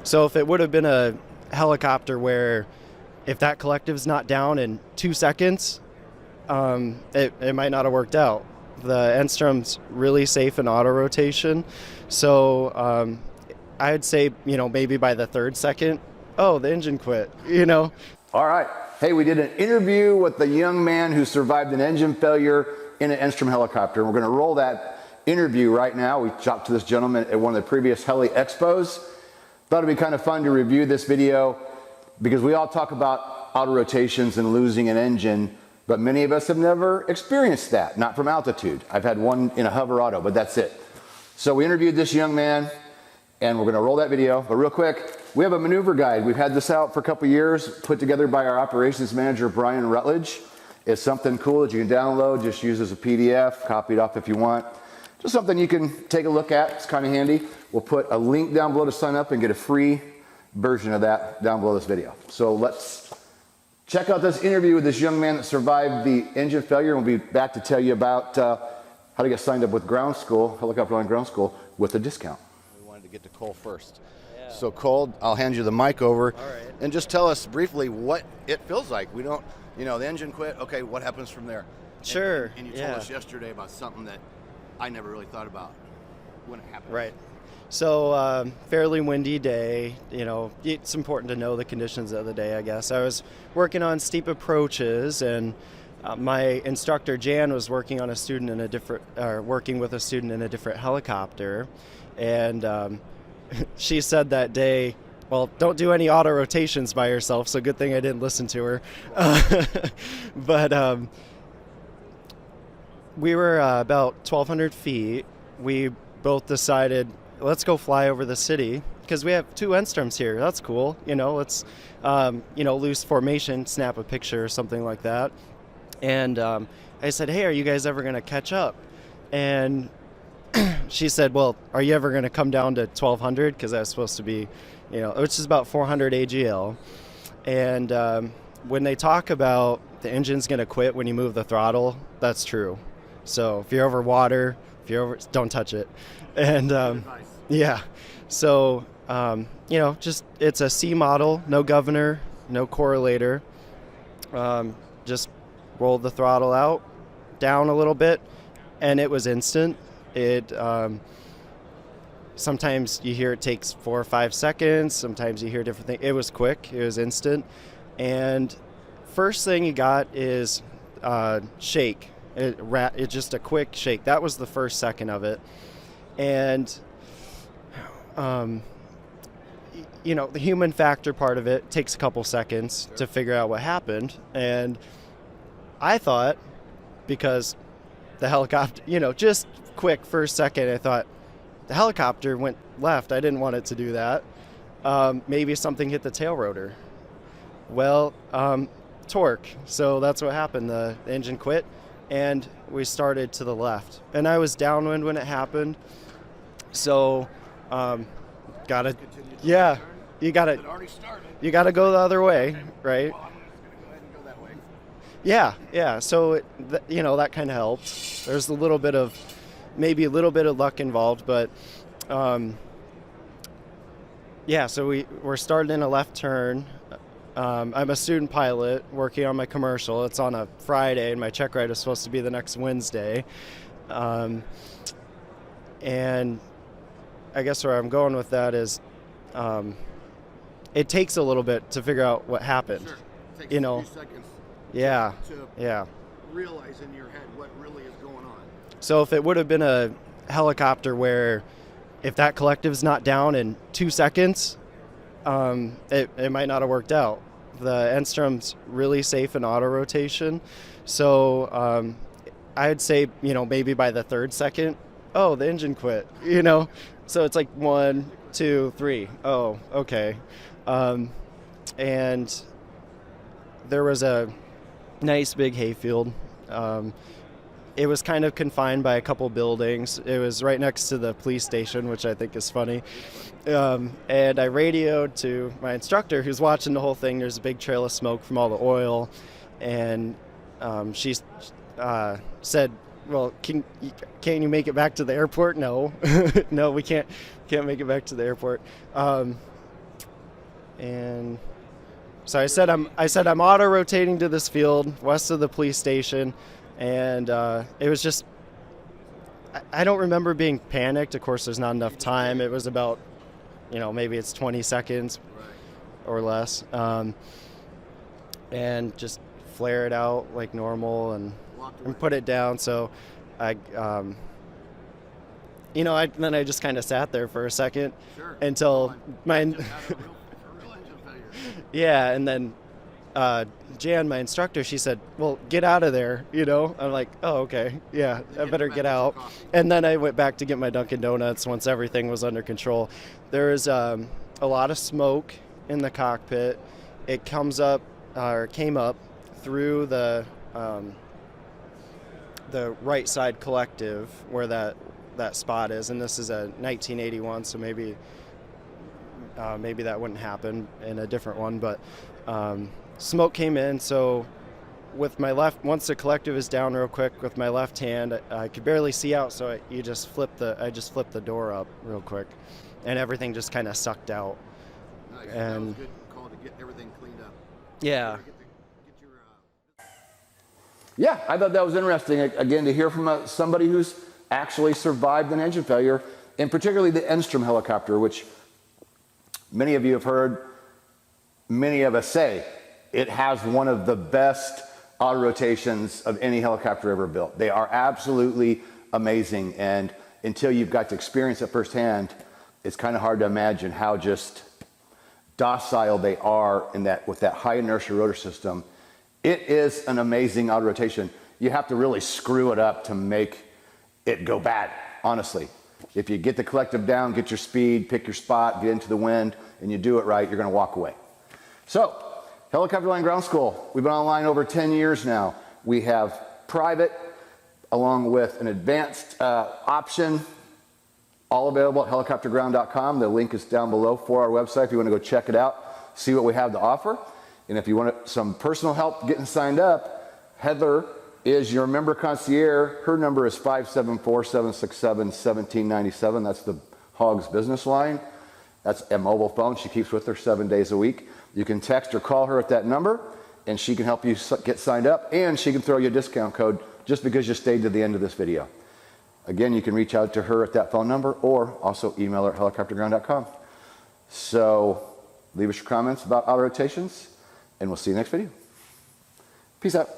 So if it would have been a helicopter where if that collective's not down in 2 seconds, it might not have worked out. The Enstrom's really safe in auto rotation, so I'd say maybe by the third second, oh, the engine quit. All right. Hey, we did an interview with the young man who survived an engine failure in an Enstrom helicopter. We're going to roll that interview right now. We talked to this gentleman at one of the previous heli expos. Thought it'd be kind of fun to review this video because we all talk about auto rotations and losing an engine, but many of us have never experienced that, not from altitude. I've had one in a hover auto, but that's it. So we interviewed this young man, and we're going to roll that video. But real quick, we have a maneuver guide. We've had this out for a couple years, put together by our operations manager, Brian Rutledge. It's something cool that you can download, just use as a PDF, copy it off if you want. Just something you can take a look at. It's kind of handy. We'll put a link down below to sign up and get a free version of that down below this video. So let's check out this interview with this young man that survived the engine failure, and we'll be back to tell you about how to get signed up with ground school, helicopter line ground school, with a discount. We wanted to get to Cole first. Yeah. So Cole, I'll hand you the mic over. All right. And just tell us briefly what it feels like. We don't, the engine quit. Okay, what happens from there? Sure. And you told us yesterday about something that I never really thought about when it happened. Right. So fairly windy day. It's important to know the conditions of the day, I guess. I was working on steep approaches, and my instructor Jan was working with a student in a different helicopter, and she said that day, well, don't do any auto rotations by yourself. So good thing I didn't listen to her. But we were about 1,200 feet. We both decided, let's go fly over the city because we have two Enstroms here. That's cool. Let's, loose formation, snap a picture or something like that. And I said, hey, are you guys ever going to catch up? And she said, well, are you ever going to come down to 1,200? Because I was supposed to be, which is about 400 AGL. And when they talk about the engine's going to quit when you move the throttle, that's true. So if you're over water, don't touch it. And yeah, so just it's a C model, no governor, no correlator. Just rolled the throttle out, down a little bit, and it was instant. It sometimes you hear it takes 4 or 5 seconds. Sometimes you hear different things. It was quick. It was instant. And first thing you got is shake. It's just a quick shake. That was the first second of it. And, the human factor part of it takes a couple seconds to figure out what happened. And I thought, because the helicopter, just quick first second, I thought the helicopter went left. I didn't want it to do that. Maybe something hit the tail rotor. Well, torque. So that's what happened. The engine quit. And we started to the left. And I was downwind when it happened. So, you gotta go the other way, right? Well, I'm just going to go ahead and go that way. Yeah. So, that kind of helped. There's maybe a little bit of luck involved, but, so we're starting in a left turn. I'm a student pilot working on my commercial. It's on a Friday, and my check ride is supposed to be the next Wednesday. And I guess where I'm going with that is it takes a little bit to figure out what happened. Sure. It takes a few seconds to realize in your head what really is going on. So if it would have been a helicopter where if that collective's not down in 2 seconds, it might not have worked out. The Enstrom's really safe in auto rotation, so I'd say maybe by the third second, oh, the engine quit. So it's like 1, 2, 3. Oh, okay. And there was a nice big hayfield. It was kind of confined by a couple buildings. It was right next to the police station, which I think is funny. And I radioed to my instructor who's watching the whole thing. There's a big trail of smoke from all the oil. And she said, well, can you make it back to the airport? No, no, we can't make it back to the airport. And so I said I'm auto rotating to this field west of the police station, and it was just I don't remember being panicked. Of course, there's not enough time. It was about maybe it's 20 seconds or less, and just flare it out like normal and put it down. So I then I just kind of sat there for a second until my yeah, and then Jan, my instructor, she said, "Well, get out of there." I'm like, "Oh, okay, yeah, I better get out." And then I went back to get my Dunkin' Donuts once everything was under control. There is a lot of smoke in the cockpit. It came up through the right side collective where that spot is, and this is a 1981, so maybe that wouldn't happen in a different one, but smoke came in. So with my left, once the collective is down real quick, with my left hand, I could barely see out, so I just flipped the door up real quick, and everything just kind of sucked out. Nice. And that was a good call to get everything cleaned up. Yeah. Yeah, I thought that was interesting, again, to hear from somebody who's actually survived an engine failure, and particularly the Enstrom helicopter, which many of you have heard, many of us say, it has one of the best auto rotations of any helicopter ever built. They are absolutely amazing, and until you've got to experience it firsthand, it's kind of hard to imagine how just docile they are with that high inertia rotor system. It is an amazing auto rotation. You have to really screw it up to make it go bad, honestly. If you get the collective down, get your speed, pick your spot, get into the wind, and you do it right, you're gonna walk away. So, Helicopter Line Ground School, we've been online over 10 years now. We have private, along with an advanced option, all available at helicopterground.com. The link is down below for our website if you wanna go check it out, see what we have to offer. And if you want some personal help getting signed up, Heather is your member concierge. Her number is 574-767-1797. That's the Hogs business line. That's a mobile phone she keeps with her 7 days a week. You can text or call her at that number, and she can help you get signed up, and she can throw you a discount code just because you stayed to the end of this video. Again, you can reach out to her at that phone number, or also email her at helicopterground.com. So leave us your comments about auto rotations, and we'll see you next video. Peace out.